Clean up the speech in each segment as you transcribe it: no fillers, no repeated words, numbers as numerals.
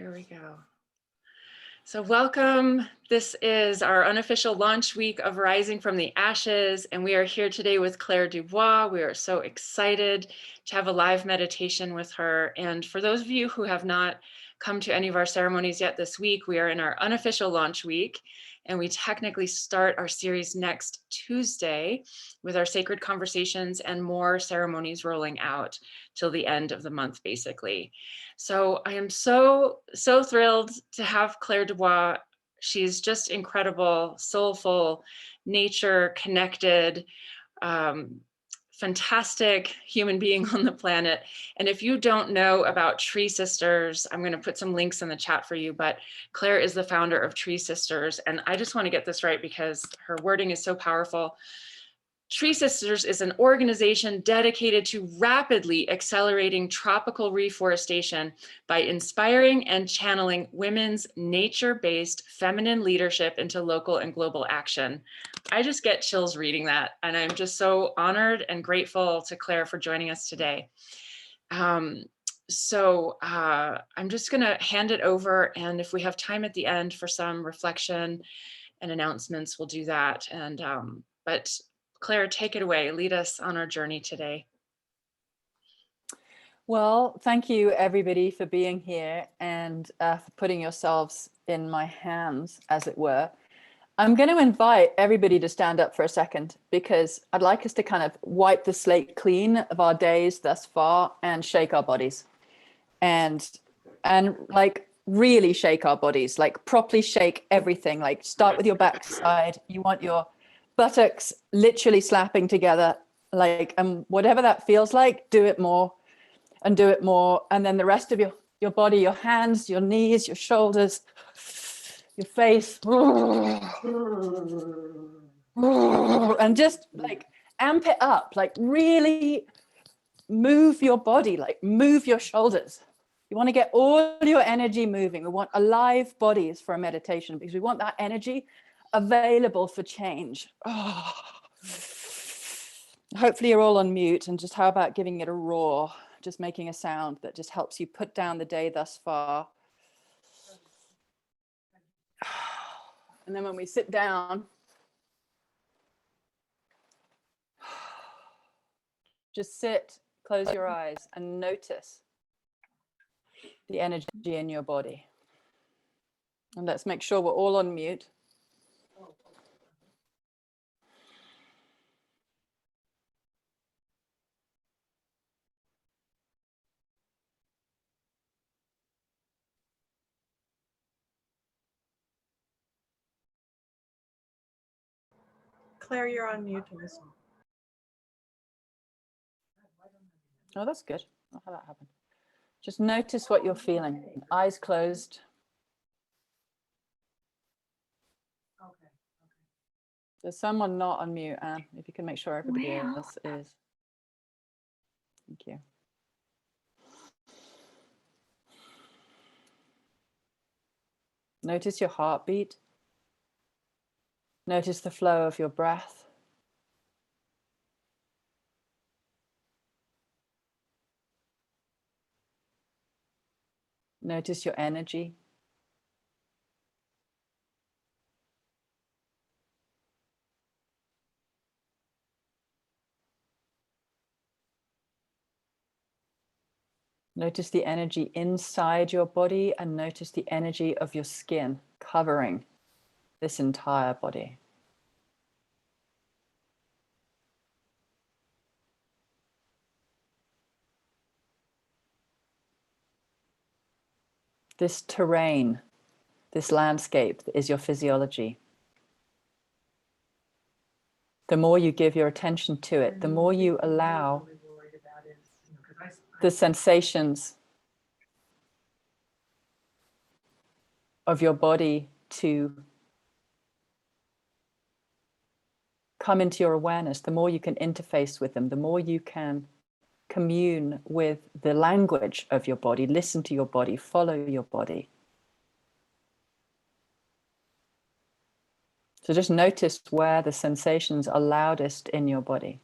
here we go. So welcome. This is our unofficial launch week of Rising from the Ashes, and we are here today with Clare Dubois. We are so excited to have a live meditation with her. And for those of you who have not come to any of our ceremonies yet this week, we are in our unofficial launch week, and we technically start our series next Tuesday with our sacred conversations and more ceremonies rolling out till the end of the month, basically. So I am so thrilled to have Clare Dubois. She's just incredible, soulful, nature connected, fantastic human being on the planet. And if you don't know about TreeSisters, I'm going to put some links in the chat for you, but Clare is the founder of TreeSisters. And I just want to get this right because her wording is so powerful. TreeSisters is an organization dedicated to rapidly accelerating tropical reforestation by inspiring and channeling women's nature-based feminine leadership into local and global action. I just get chills reading that, and I'm just so honored and grateful to Clare for joining us today. I'm just going to hand it over, and if we have time at the end for some reflection and announcements, we'll do that. And but Clare, take it away. Lead us on our journey today. Well, thank you everybody for being here and for putting yourselves in my hands, as it were. I'm going to invite everybody to stand up for a second because I'd like us to kind of wipe the slate clean of our days thus far and shake our bodies and like really shake our bodies, like properly shake everything. Like start with your backside. You want your buttocks literally slapping together, like, and whatever that feels like, do it more and do it more. And then the rest of your body, your hands, your knees, your shoulders, your face, and just like amp it up, like really move your body, like move your shoulders. You want to get all your energy moving. We want alive bodies for a meditation because we want that energy available for change. Oh. Hopefully you're all on mute, and just how about giving it a roar, just making a sound that just helps you put down the day thus far. And then when we sit down, just sit, close your eyes and notice the energy in your body. And let's make sure we're all on mute. Clare, you're on mute. Oh, that's good. I'll have that happen. Just notice what you're feeling. Eyes closed. Okay. There's someone not on mute, Anne, if you can make sure everybody else is. Thank you. Notice your heartbeat. Notice the flow of your breath. Notice your energy. Notice the energy inside your body and notice the energy of your skin covering this entire body. This terrain, this landscape is your physiology. The more you give your attention to it, the more you allow the sensations of your body to come into your awareness, the more you can interface with them, the more you can commune with the language of your body, listen to your body, follow your body. So just notice where the sensations are loudest in your body.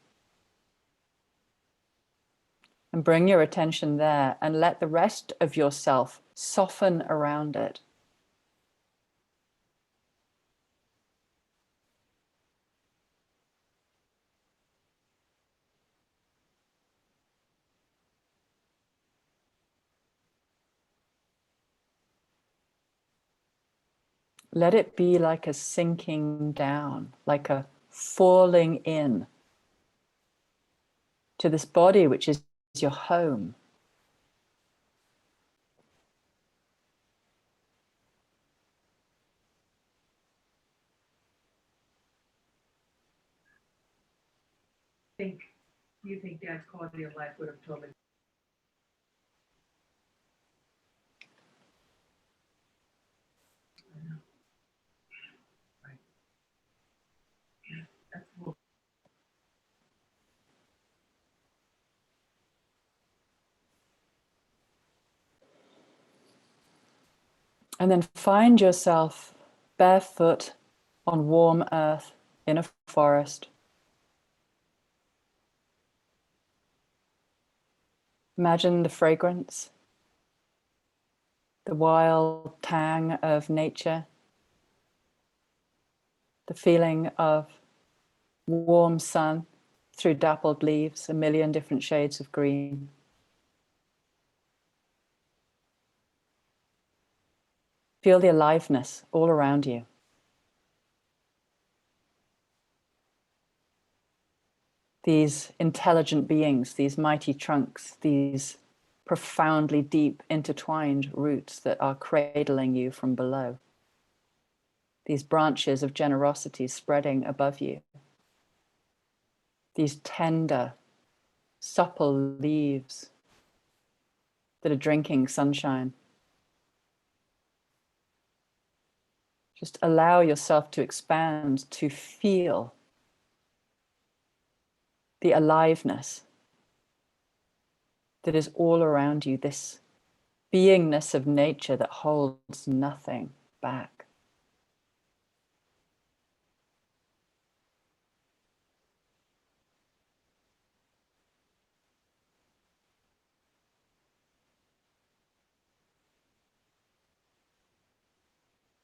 And bring your attention there and let the rest of yourself soften around it. Let it be like a sinking down, like a falling in to this body, which is your home. You think Dad's quality of life would have totally. I know. Right. Yeah, that's cool. And then find yourself barefoot on warm earth in a forest. Imagine the fragrance, the wild tang of nature, the feeling of warm sun through dappled leaves, a million different shades of green. Feel the aliveness all around you. These intelligent beings, these mighty trunks, these profoundly deep intertwined roots that are cradling you from below. These branches of generosity spreading above you. These tender, supple leaves that are drinking sunshine. Just allow yourself to expand, to feel the aliveness that is all around you, this beingness of nature that holds nothing back.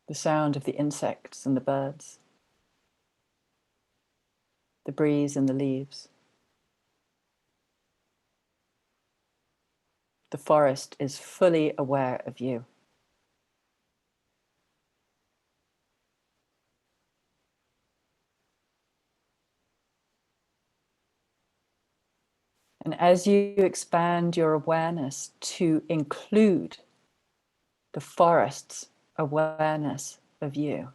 The sound of the insects and the birds, the breeze in the leaves. The forest is fully aware of you. And as you expand your awareness to include the forest's awareness of you,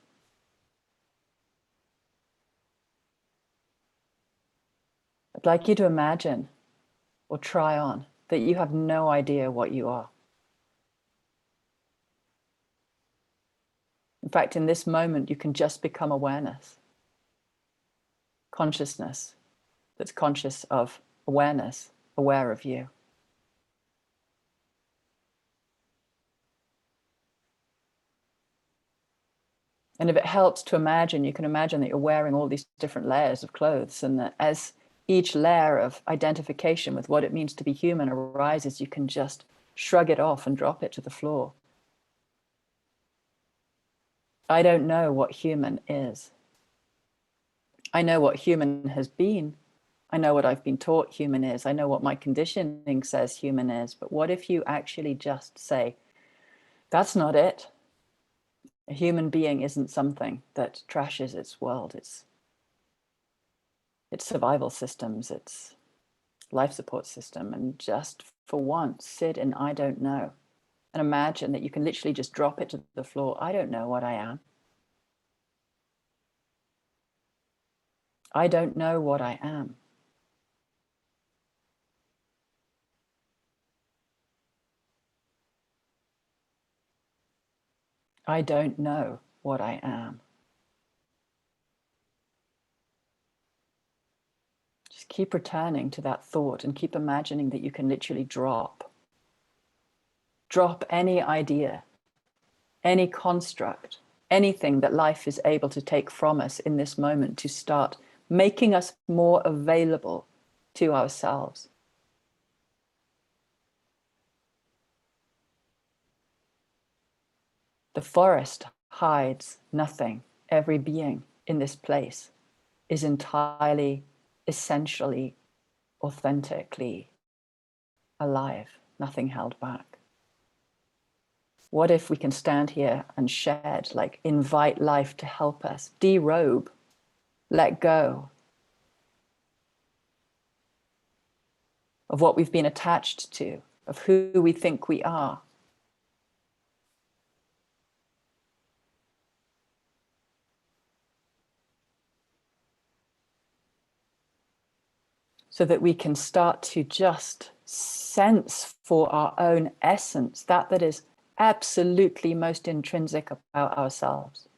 I'd like you to imagine or try on that you have no idea what you are. In fact, in this moment, you can just become awareness, consciousness that's conscious of awareness, aware of you. And if it helps to imagine, you can imagine that you're wearing all these different layers of clothes, and that as each layer of identification with what it means to be human arises, you can just shrug it off and drop it to the floor. I don't know what human is. I know what human has been. I know what I've been taught human is. I know what my conditioning says human is. But what if you actually just say, that's not it? A human being isn't something that trashes its world, its survival systems, its life support system, and just for once sit in I don't know and imagine that you can literally just drop it to the floor. I don't know what I am. I don't know what I am. I don't know what I am. Just keep returning to that thought and keep imagining that you can literally drop any idea, any construct, anything that life is able to take from us in this moment to start making us more available to ourselves. The forest hides nothing. Every being in this place is entirely, essentially, authentically alive, nothing held back. What if we can stand here and shed, like invite life to help us, derobe, let go of what we've been attached to, of who we think we are. So that we can start to just sense for our own essence, that is absolutely most intrinsic about ourselves.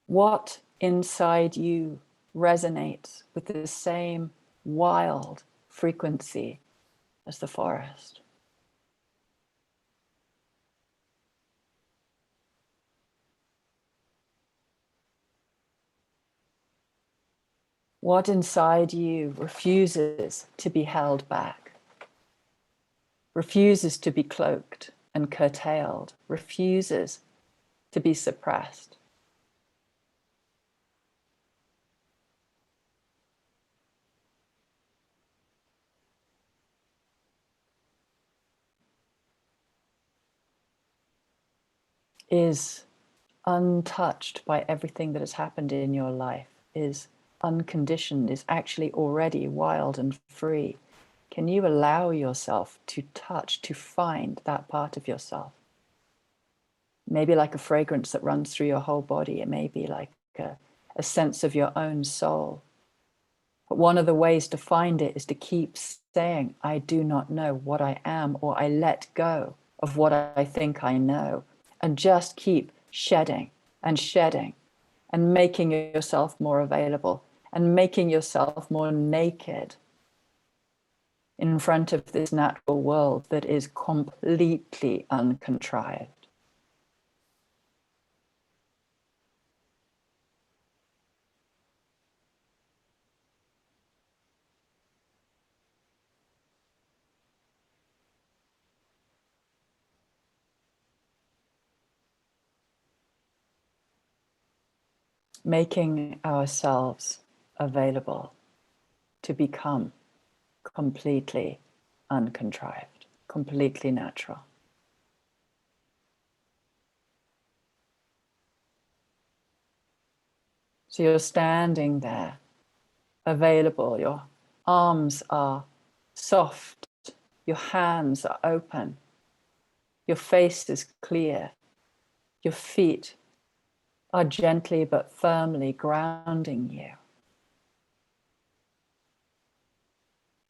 What inside you resonates with the same wild frequency as the forest? What inside you refuses to be held back, refuses to be cloaked and curtailed, refuses to be suppressed? Is untouched by everything that has happened in your life, is unconditioned, is actually already wild and free. Can you allow yourself to touch, to find that part of yourself? Maybe like a fragrance that runs through your whole body. It may be like a sense of your own soul. But one of the ways to find it is to keep saying, I do not know what I am, or I let go of what I think I know, and just keep shedding and shedding and making yourself more available and making yourself more naked in front of this natural world that is completely uncontrived. Making ourselves available to become completely uncontrived, completely natural. So you're standing there, available, your arms are soft, your hands are open, your face is clear, your feet are gently but firmly grounding you.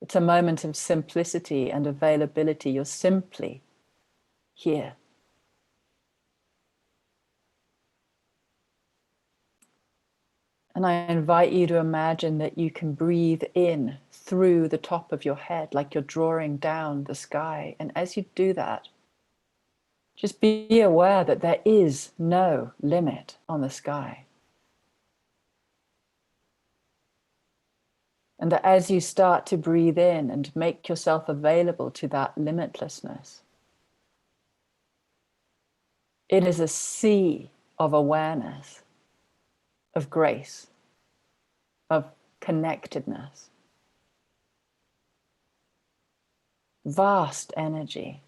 It's a moment of simplicity and availability. You're simply here. And I invite you to imagine that you can breathe in through the top of your head, like you're drawing down the sky. And as you do that, just be aware that there is no limit on the sky. And that as you start to breathe in and make yourself available to that limitlessness, it is a sea of awareness, of grace, of connectedness, vast energy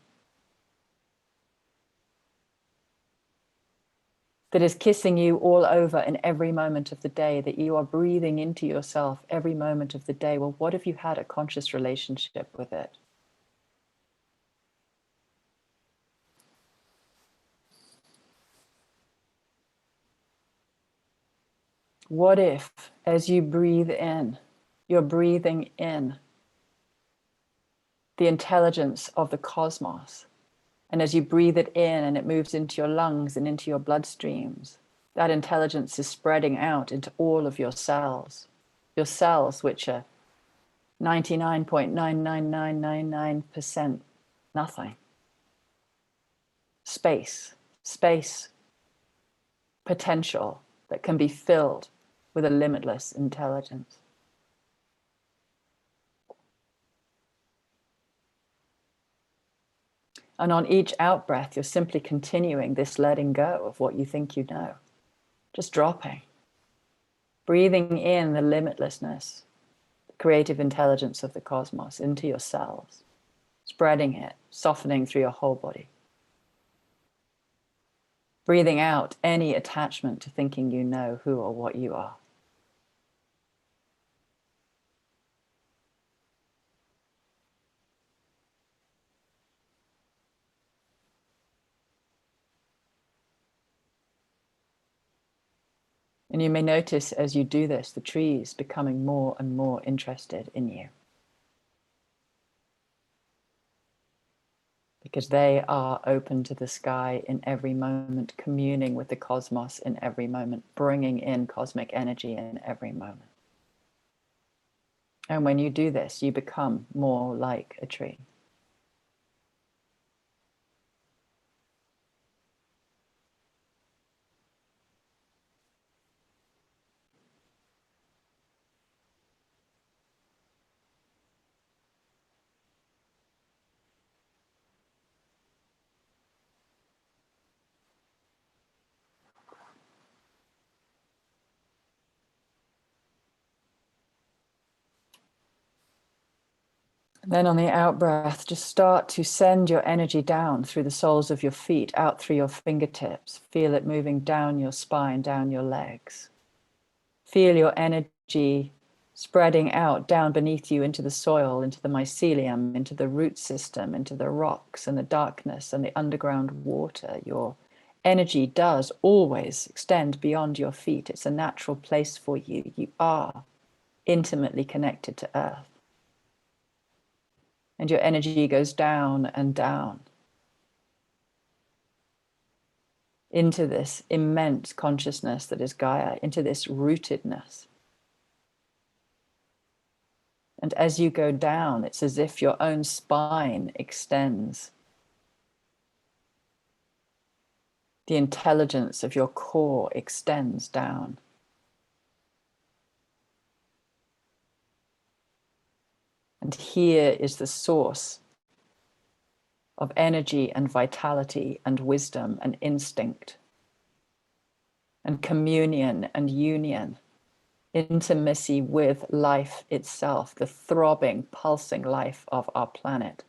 that is kissing you all over in every moment of the day, that you are breathing into yourself every moment of the day. Well, what if you had a conscious relationship with it? What if, as you breathe in, you're breathing in the intelligence of the cosmos? And as you breathe it in and it moves into your lungs and into your bloodstreams, that intelligence is spreading out into all of your cells which are 99.99999% nothing. Space potential that can be filled with a limitless intelligence. And on each out breath, you're simply continuing this letting go of what you think you know. Just dropping. Breathing in the limitlessness, the creative intelligence of the cosmos into your cells. Spreading it, softening through your whole body. Breathing out any attachment to thinking you know who or what you are. And you may notice as you do this, the trees becoming more and more interested in you. Because they are open to the sky in every moment, communing with the cosmos in every moment, bringing in cosmic energy in every moment. And when you do this, you become more like a tree. Then on the out breath, just start to send your energy down through the soles of your feet, out through your fingertips. Feel it moving down your spine, down your legs. Feel your energy spreading out down beneath you into the soil, into the mycelium, into the root system, into the rocks and the darkness and the underground water. Your energy does always extend beyond your feet. It's a natural place for you. You are intimately connected to Earth. And your energy goes down and down into this immense consciousness that is Gaia, into this rootedness. And as you go down, it's as if your own spine extends. The intelligence of your core extends down. And here is the source of energy and vitality and wisdom and instinct and communion and union, intimacy with life itself, the throbbing, pulsing life of our planet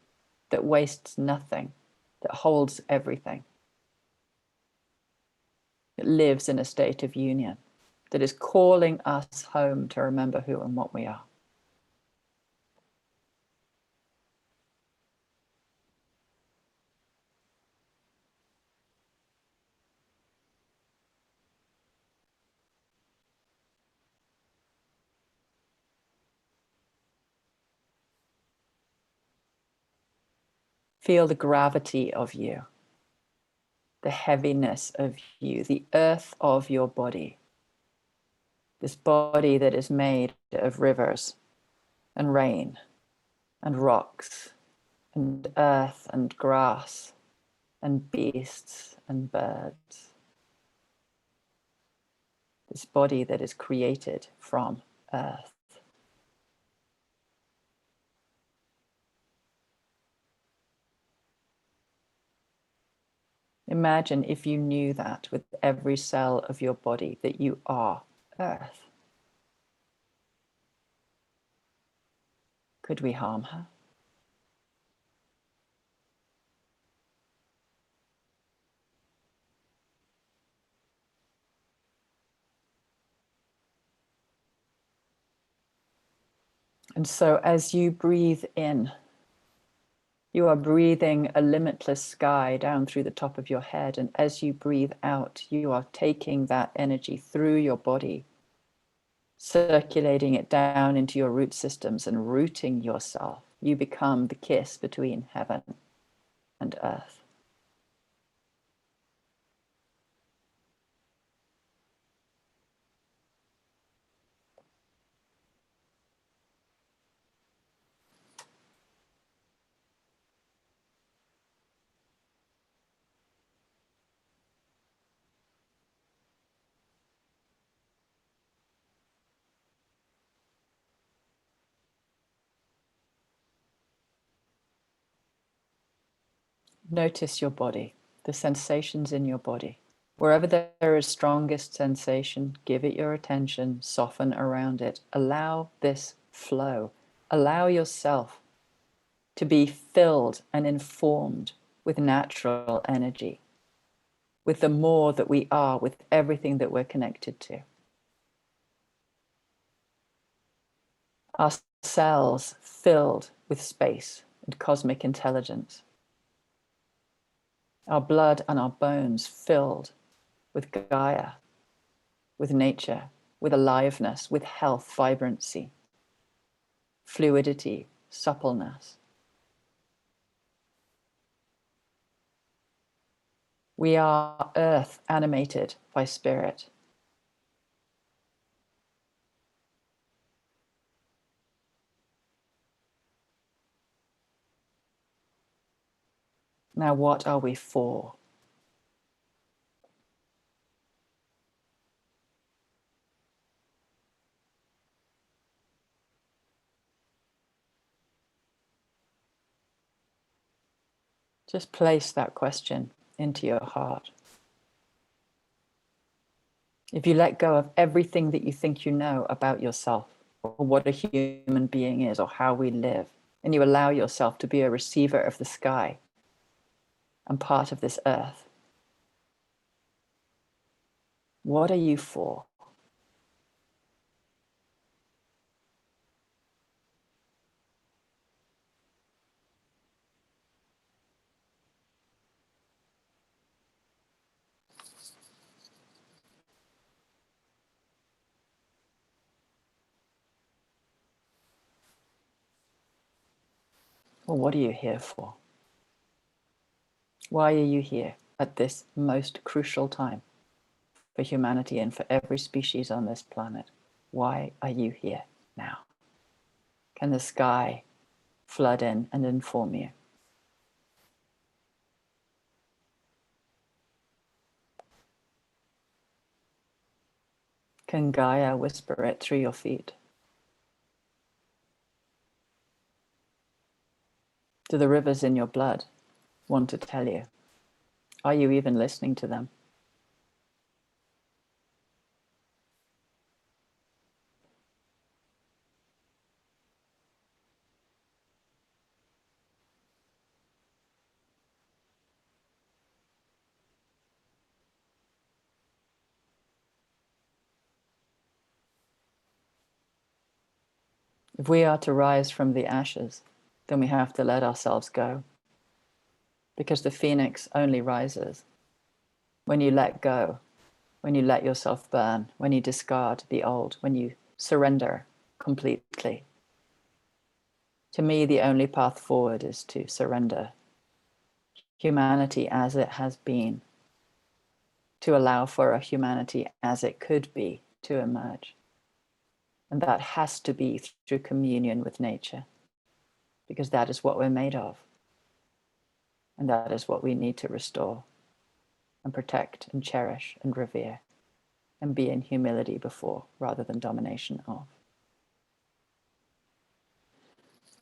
that wastes nothing, that holds everything, that lives in a state of union, that is calling us home to remember who and what we are. Feel the gravity of you, the heaviness of you, the earth of your body, this body that is made of rivers and rain and rocks and earth and grass and beasts and birds. This body that is created from earth. Imagine if you knew that with every cell of your body, that you are earth. Could we harm her? And so as you breathe in, you are breathing a limitless sky down through the top of your head. And as you breathe out, you are taking that energy through your body, circulating it down into your root systems and rooting yourself. You become the kiss between heaven and earth. Notice your body, the sensations in your body. Wherever there is strongest sensation, give it your attention, soften around it. Allow this flow. Allow yourself to be filled and informed with natural energy, with the more that we are, with everything that we're connected to. Our cells filled with space and cosmic intelligence. Our blood and our bones filled with Gaia, with nature, with aliveness, with health, vibrancy, fluidity, suppleness. We are earth animated by spirit. Now, what are we for? Just place that question into your heart. If you let go of everything that you think you know about yourself, or what a human being is, or how we live, and you allow yourself to be a receiver of the sky and part of this earth, what are you for? Or what are you here for? Why are you here at this most crucial time for humanity and for every species on this planet? Why are you here now? Can the sky flood in and inform you? Can Gaia whisper it through your feet? Do the rivers in your blood want to tell you? Are you even listening to them? If we are to rise from the ashes, then we have to let ourselves go. Because the phoenix only rises when you let go, when you let yourself burn, when you discard the old, when you surrender completely. To me, the only path forward is to surrender humanity as it has been, to allow for a humanity as it could be to emerge. And that has to be through communion with nature, because that is what we're made of. And that is what we need to restore and protect and cherish and revere and be in humility before rather than domination of.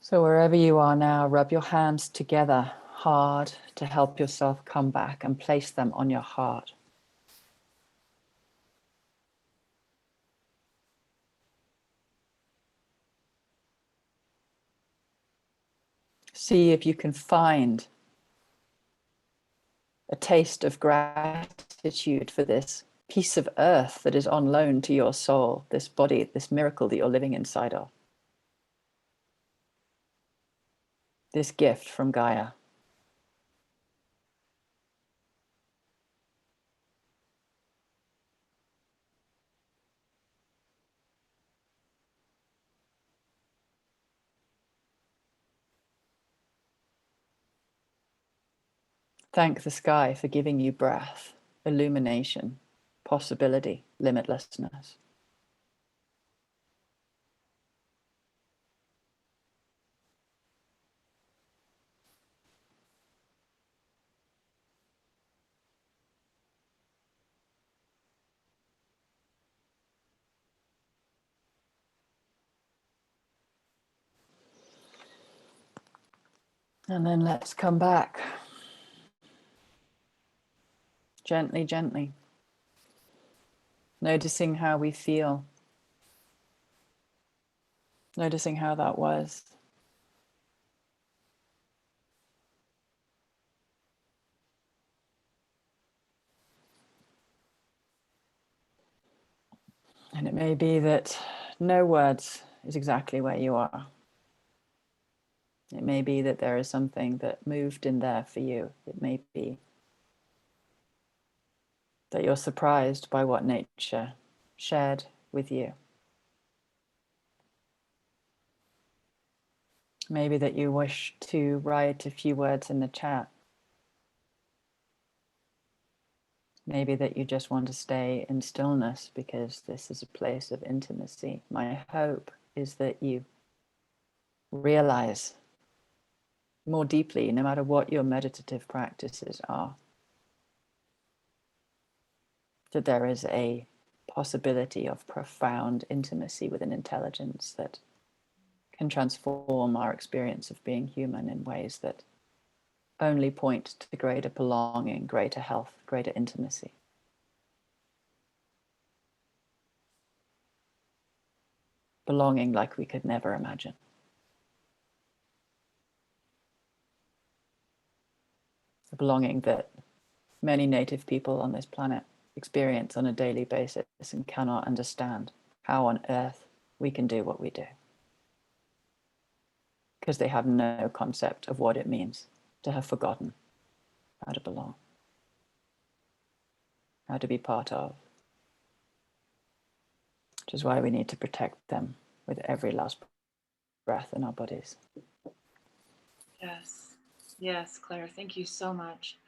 So wherever you are now, rub your hands together hard to help yourself come back and place them on your heart. See if you can find a taste of gratitude for this piece of earth that is on loan to your soul, this body, this miracle that you're living inside of. This gift from Gaia. Thank the sky for giving you breath, illumination, possibility, limitlessness. And then let's come back Gently, gently. Noticing how we feel. Noticing how that was. And it may be that no words is exactly where you are. It may be that there is something that moved in there for you. It may be that you're surprised by what nature shared with you. Maybe that you wish to write a few words in the chat. Maybe that you just want to stay in stillness because this is a place of intimacy. My hope is that you realize more deeply, no matter what your meditative practices are, that there is a possibility of profound intimacy with an intelligence that can transform our experience of being human in ways that only point to greater belonging, greater health, greater intimacy. Belonging like we could never imagine. A belonging that many native people on this planet experience on a daily basis and cannot understand how on earth we can do what we do. Because they have no concept of what it means to have forgotten how to belong, how to be part of, which is why we need to protect them with every last breath in our bodies. Yes. Yes, Claire, thank you so much.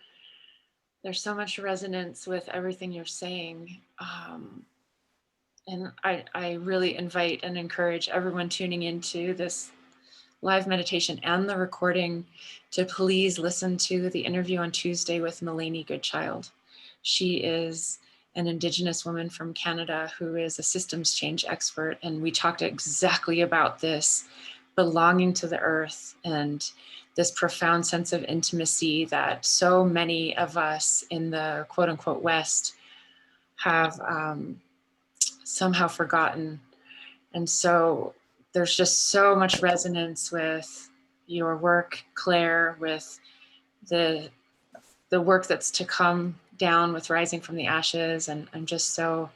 There's so much resonance with everything you're saying. And I really invite and encourage everyone tuning into this live meditation and the recording to please listen to the interview on Tuesday with Melanie Goodchild. She is an Indigenous woman from Canada who is a systems change expert. And we talked exactly about this belonging to the earth and this profound sense of intimacy that so many of us in the quote unquote West have somehow forgotten. And so there's just so much resonance with your work, Claire, with the work that's to come down with Rising from the Ashes. And I'm just so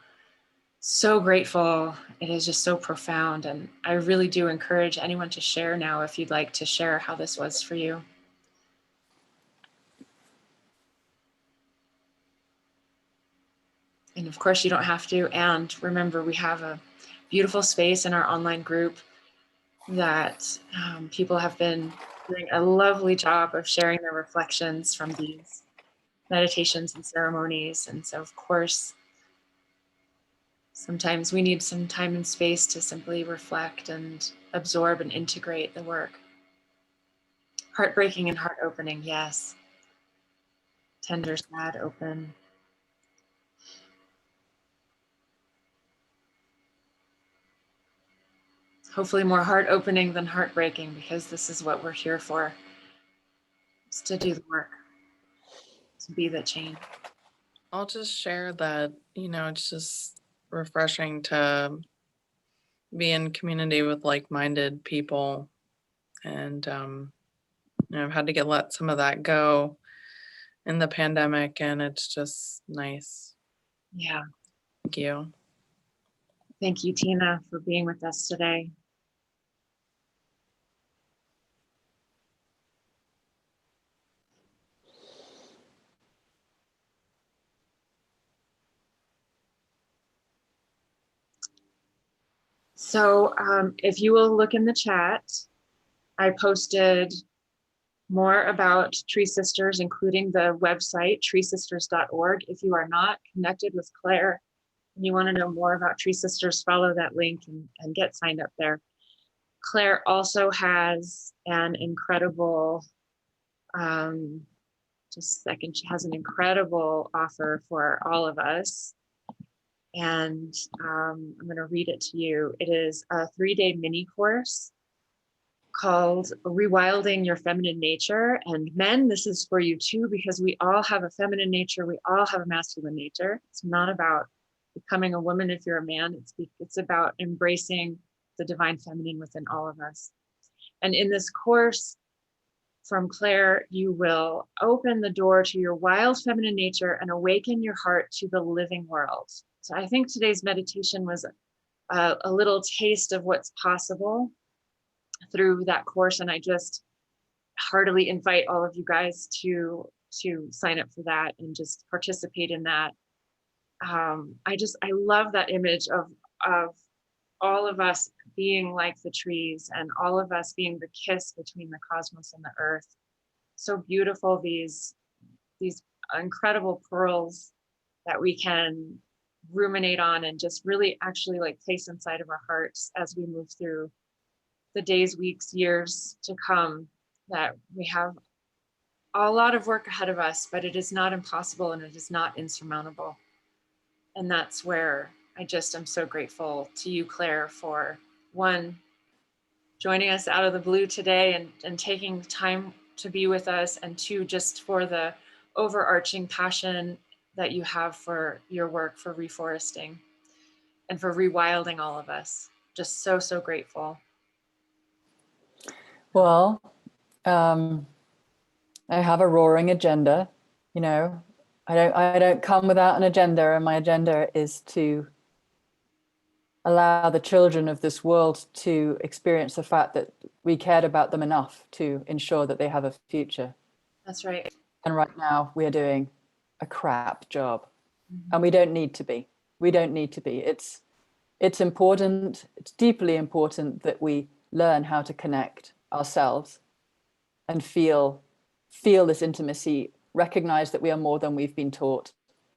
grateful. It is just so profound. And I really do encourage anyone to share now if you'd like to share how this was for you. And of course, you don't have to. And remember, we have a beautiful space in our online group that people have been doing a lovely job of sharing their reflections from these meditations and ceremonies. And so, of course, sometimes we need some time and space to simply reflect and absorb and integrate the work. Heartbreaking and heart opening, yes. Tender, sad, open. Hopefully more heart opening than heartbreaking, because this is what we're here for. It's to do the work, to be the change. I'll just share that, it's just refreshing to be in community with like-minded people. And, I've had to let some of that go in the pandemic, and it's just nice. Yeah. Thank you. Thank you, Tina, for being with us today. So if you will look in the chat, I posted more about Tree Sisters, including the website, treesisters.org. If you are not connected with Claire and you want to know more about Tree Sisters, follow that link and get signed up there. Claire also has an incredible, just a second, she has an incredible offer for all of us. And I'm going to read it to you. It is a 3-day mini course called Rewilding Your Feminine Nature. And men, this is for you too, because we all have a feminine nature. We all have a masculine nature. It's not about becoming a woman if you're a man. It's about embracing the divine feminine within all of us. And in this course from Clare, you will open the door to your wild feminine nature and awaken your heart to the living world. So I think today's meditation was a little taste of what's possible through that course. And I just heartily invite all of you guys to sign up for that and just participate in that. I love that image of all of us being like the trees and all of us being the kiss between the cosmos and the earth. So beautiful, these incredible pearls that we can ruminate on and just really actually like place inside of our hearts as we move through the days, weeks, years to come, that we have a lot of work ahead of us, but it is not impossible and it is not insurmountable. And that's where I just am so grateful to you, Clare, for one, joining us out of the blue today and taking time to be with us, and two, just for the overarching passion that you have for your work for reforesting and for rewilding all of us. Just so, so grateful. Well, I have a roaring agenda, you know. I don't come without an agenda, and my agenda is to allow the children of this world to experience the fact that we cared about them enough to ensure that they have a future. That's right. And right now we are doing a crap job, and we don't need to be. We don't need to be. It's important. It's deeply important that we learn how to connect ourselves and feel this intimacy, recognize that we are more than we've been taught,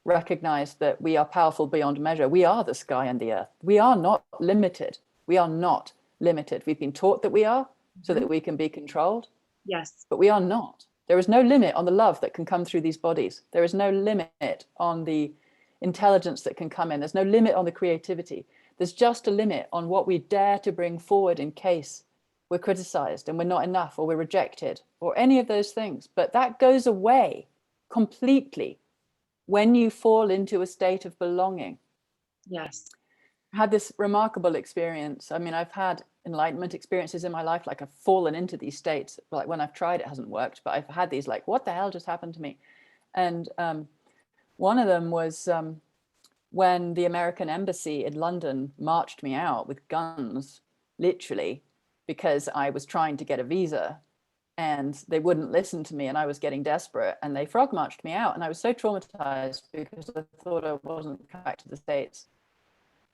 recognize that we are powerful beyond measure. We are the sky and the earth. We are not limited. We are not limited. We've been taught that we are so that we can be controlled. Yes. But we are not. There is no limit on the love that can come through these bodies. There is no limit on the intelligence that can come in. There's no limit on the creativity. There's just a limit on what we dare to bring forward in case we're criticized and we're not enough, or we're rejected, or any of those things. But that goes away completely when you fall into a state of belonging. Yes. I had this remarkable experience. I mean, I've had enlightenment experiences in my life, like I've fallen into these states. Like when I've tried, it hasn't worked, but I've had these like, what the hell just happened to me? And one of them was when the American embassy in London marched me out with guns, literally, because I was trying to get a visa and they wouldn't listen to me, and I was getting desperate, and they frog marched me out. And I was so traumatized because I thought I wasn't coming back to the States.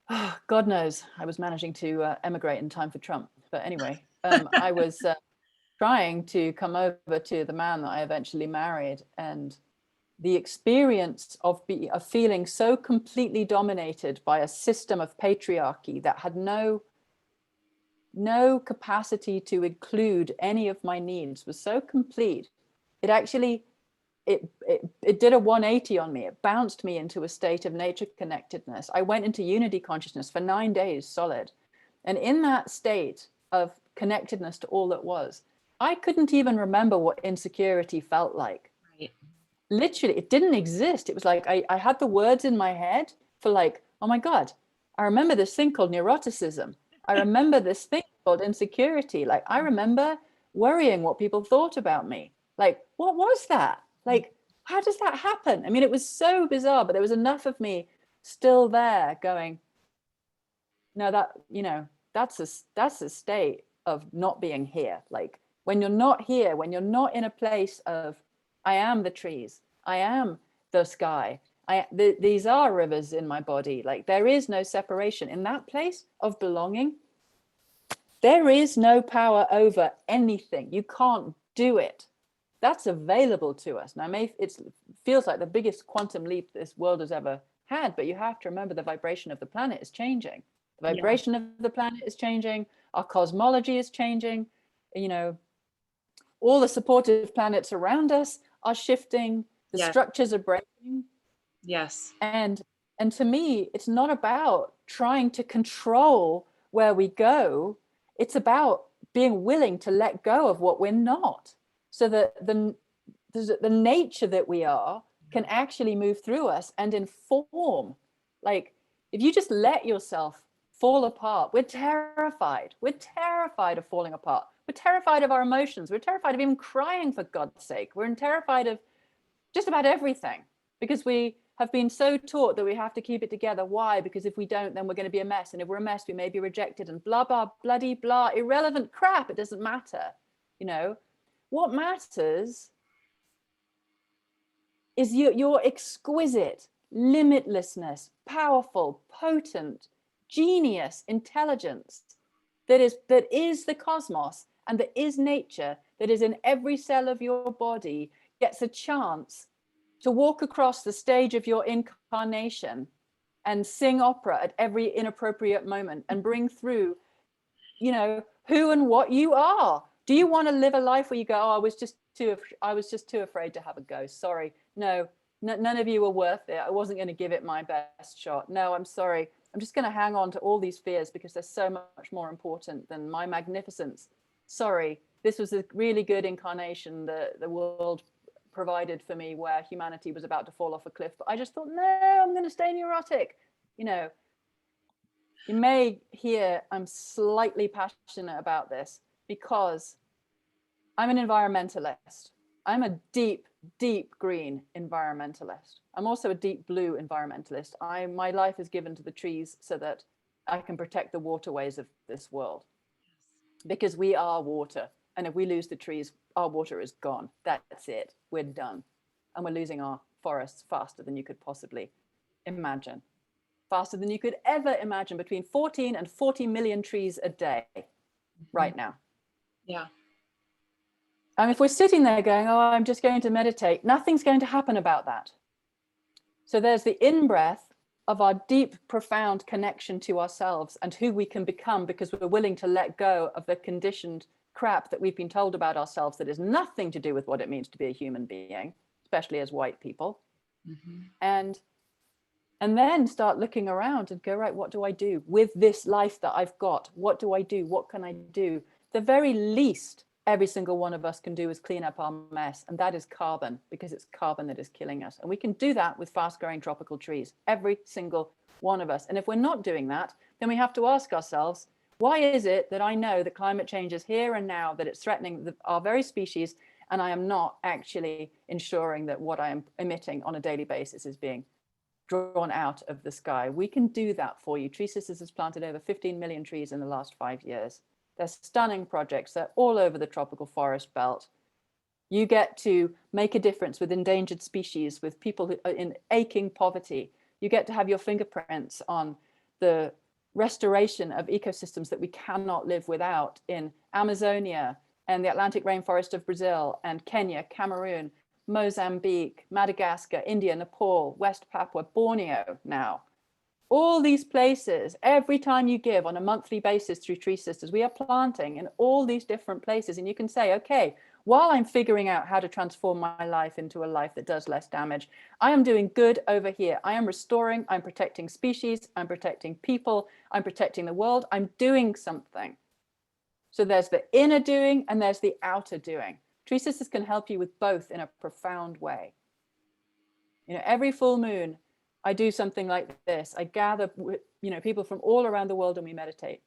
Oh, God knows I was managing to emigrate in time for Trump. But anyway, I was trying to come over to the man that I eventually married, and the experience of feeling so completely dominated by a system of patriarchy that had no capacity to include any of my needs was so complete. It actually, it did a 180 on me. It bounced me into a state of nature connectedness. I went into unity consciousness for 9 days solid. And in that state of connectedness to all that was, I couldn't even remember what insecurity felt like. Right. Literally, it didn't exist. It was like I had the words in my head for like, oh my God, I remember this thing called neuroticism. I remember this thing called insecurity. Like, I remember worrying what people thought about me. Like, what was that? Like, how does that happen? I mean, it was so bizarre, but there was enough of me still there going, no, that, you know, that's a state of not being here. Like, when you're not here, when you're not in a place of, I am the trees, I am the sky, these are rivers in my body. Like, there is no separation. In that place of belonging, there is no power over anything. You can't do it. That's available to us. Now, it feels like the biggest quantum leap this world has ever had, but you have to remember the vibration of the planet is changing. The vibration of the planet is changing. Our cosmology is changing. You know, all the supportive planets around us are shifting. The structures are breaking. Yes. And to me, it's not about trying to control where we go. It's about being willing to let go of what we're not, so that the nature that we are can actually move through us and inform. Like, if you just let yourself fall apart, we're terrified of falling apart. We're terrified of our emotions. We're terrified of even crying, for God's sake. We're terrified of just about everything, because we have been so taught that we have to keep it together. Why? Because if we don't, then we're going to be a mess. And if we're a mess, we may be rejected, and blah, blah, bloody, blah, irrelevant crap. It doesn't matter. You know, what matters is your exquisite limitlessness, powerful, potent, genius intelligence that is the cosmos and that is nature, that is in every cell of your body, gets a chance to walk across the stage of your incarnation and sing opera at every inappropriate moment and bring through, you know, who and what you are. Do you want to live a life where you go, oh, I was just too afraid to have a go. Sorry. No, none of you were worth it. I wasn't going to give it my best shot. No, I'm sorry. I'm just going to hang on to all these fears because they're so much more important than my magnificence. Sorry, this was a really good incarnation that the world provided for me, where humanity was about to fall off a cliff. But I just thought, no, I'm going to stay neurotic. You know, you may hear I'm slightly passionate about this because I'm an environmentalist. I'm a deep, deep green environmentalist. I'm also a deep blue environmentalist. My life is given to the trees so that I can protect the waterways of this world, because we are water. And if we lose the trees, our water is gone. That's it. We're done. And we're losing our forests faster than you could possibly imagine. Faster than you could ever imagine. Between 14 and 40 million trees a day right now. Yeah. And if we're sitting there going, oh, I'm just going to meditate, nothing's going to happen about that. So there's the in-breath of our deep, profound connection to ourselves and who we can become, because we're willing to let go of the conditioned crap that we've been told about ourselves that has nothing to do with what it means to be a human being, especially as white people. Mm-hmm. And then start looking around and go, right, what do I do with this life that I've got? What do I do? What can I do? The very least every single one of us can do is clean up our mess. And that is carbon, because it's carbon that is killing us. And we can do that with fast growing tropical trees, every single one of us. And if we're not doing that, then we have to ask ourselves, why is it that I know that climate change is here and now, that it's threatening our very species, and I am not actually ensuring that what I am emitting on a daily basis is being drawn out of the sky? We can do that for you. TreeSisters has planted over 15 million trees in the last 5 years. They're stunning projects. They're all over the tropical forest belt. You get to make a difference with endangered species, with people who are in aching poverty. You get to have your fingerprints on the restoration of ecosystems that we cannot live without in Amazonia and the Atlantic rainforest of Brazil and Kenya, Cameroon, Mozambique, Madagascar, India, Nepal, West Papua, Borneo now. All these places, every time you give on a monthly basis through TreeSisters, we are planting in all these different places. And you can say, okay, while I'm figuring out how to transform my life into a life that does less damage, I am doing good over here. I am restoring, I'm protecting species, I'm protecting people, I'm protecting the world, I'm doing something. So there's the inner doing and there's the outer doing. TreeSisters can help you with both in a profound way. You know, every full moon, I do something like this. I gather, you know, people from all around the world and we meditate.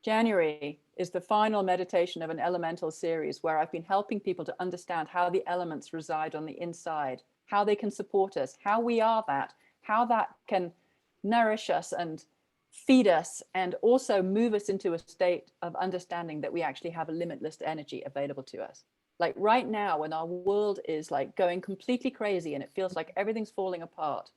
January is the final meditation of an elemental series where I've been helping people to understand how the elements reside on the inside, how they can support us, how we are that, how that can nourish us and feed us, and also move us into a state of understanding that we actually have a limitless energy available to us. Like right now, when our world is like going completely crazy and it feels like everything's falling apart,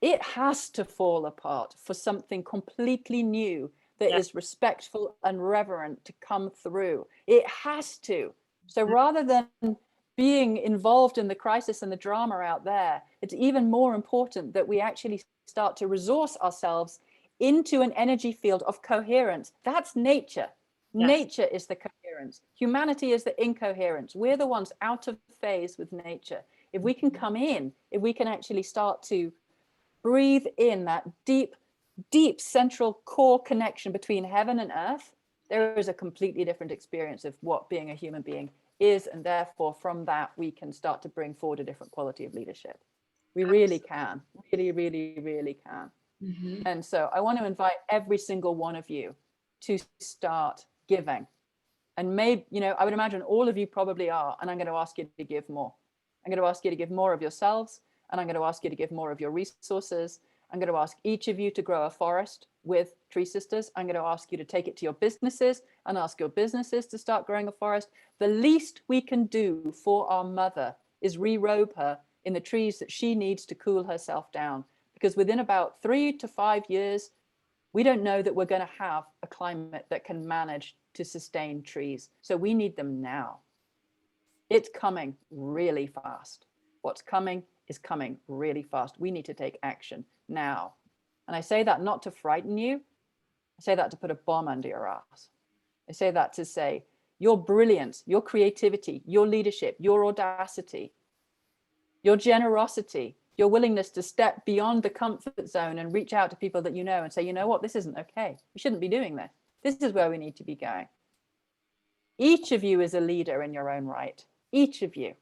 it has to fall apart for something completely new that is respectful and reverent to come through. It has to. So rather than being involved in the crisis and the drama out there, it's even more important that we actually start to resource ourselves into an energy field of coherence. That's nature. Yes. Nature is the coherence. Humanity is the incoherence. We're the ones out of phase with nature. If we can come in, if we can actually start to breathe in that deep, deep central core connection between heaven and earth, There is a completely different experience of what being a human being is, and therefore from that we can start to bring forward a different quality of leadership. We really can, really can. Mhm. And so I want to invite every single one of you to start giving. And maybe, you know, I would imagine all of you probably are, and I'm going to ask you to give more. I'm going to ask you to give more of yourselves, and I'm going to ask you to give more of your resources. I'm going to ask each of you to grow a forest with Tree Sisters. I'm going to ask you to take it to your businesses and ask your businesses to start growing a forest. The least we can do for our mother is re-robe her in the trees that she needs to cool herself down. Because within about 3 to 5 years, we don't know that we're going to have a climate that can manage to sustain trees. So we need them now. It's coming really fast. What's coming is coming really fast. We need to take action now. And I say that not to frighten you. I say that to put a bomb under your ass. I say that to say your brilliance, your creativity, your leadership, your audacity, your generosity, your willingness to step beyond the comfort zone and reach out to people that you know and say, you know what, this isn't okay. We shouldn't be doing this. This is where we need to be going. Each of you is a leader in your own right, each of you.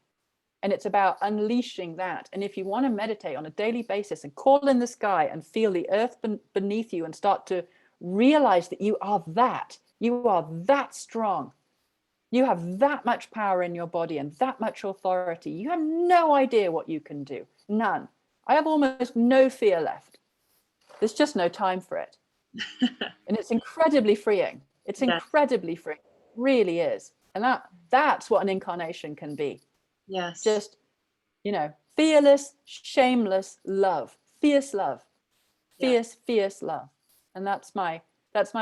And it's about unleashing that. And if you want to meditate on a daily basis and call in the sky and feel the earth beneath you and start to realize that you are that strong. You have that much power in your body and that much authority. You have no idea what you can do. None. I have almost no fear left. There's just no time for it. And it's incredibly freeing. It's incredibly freeing. It really is. And that's what an incarnation can be. Yes. Just, you know, fearless, shameless love, fierce love, fierce love. And that's my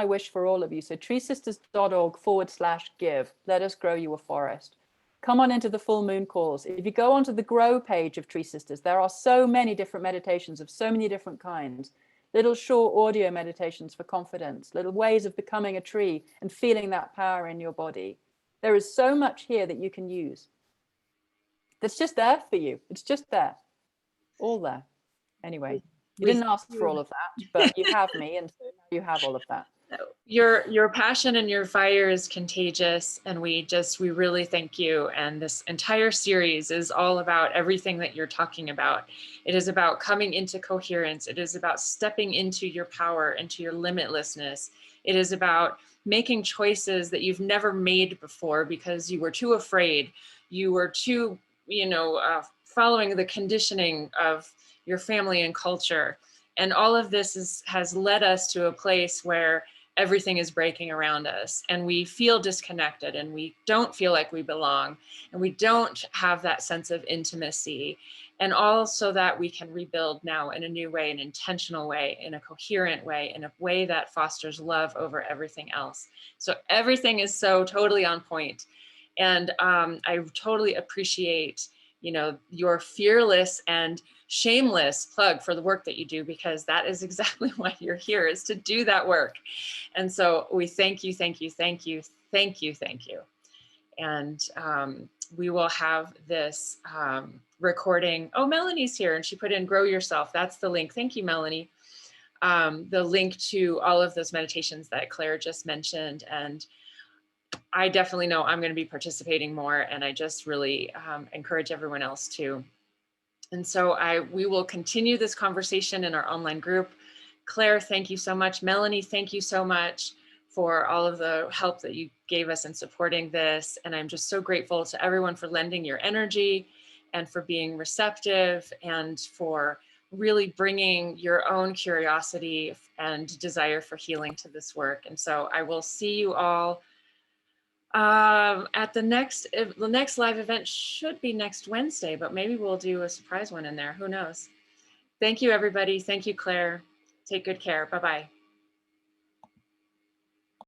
wish for all of you. So treesisters.org/give. Let us grow you a forest. Come on into the full moon calls. If you go onto the grow page of Tree Sisters, there are so many different meditations of so many different kinds. Little short audio meditations for confidence, little ways of becoming a tree and feeling that power in your body. There is so much here that you can use. That's just there for you. It's just there. All there. Anyway, you didn't ask for all of that, but you have me, and so you have all of that. Your passion and your fire is contagious, and we really thank you. And this entire series is all about everything that you're talking about. It is about coming into coherence. It is about stepping into your power, into your limitlessness. It is about making choices that you've never made before because you were too afraid. You were too, following the conditioning of your family and culture. And all of this has led us to a place where everything is breaking around us and we feel disconnected and we don't feel like we belong and we don't have that sense of intimacy, and all so that we can rebuild now in a new way, an intentional way, in a coherent way, in a way that fosters love over everything else. So everything is so totally on point. And I totally appreciate, your fearless and shameless plug for the work that you do, because that is exactly why you're here, is to do that work. And so we thank you. And we will have this recording. Oh, Melanie's here and she put in Grow Yourself. That's the link. Thank you, Melanie. The link to all of those meditations that Claire just mentioned. And I definitely know I'm going to be participating more, and I just really encourage everyone else to. And so we will continue this conversation in our online group. Claire, thank you so much. Melanie, thank you so much for all of the help that you gave us in supporting this. And I'm just so grateful to everyone for lending your energy and for being receptive and for really bringing your own curiosity and desire for healing to this work. And so I will see you all at the next live event. Should be next Wednesday, but maybe we'll do a surprise one in there. Who knows? Thank you, everybody. Thank you, Claire. Take good care. Bye-bye.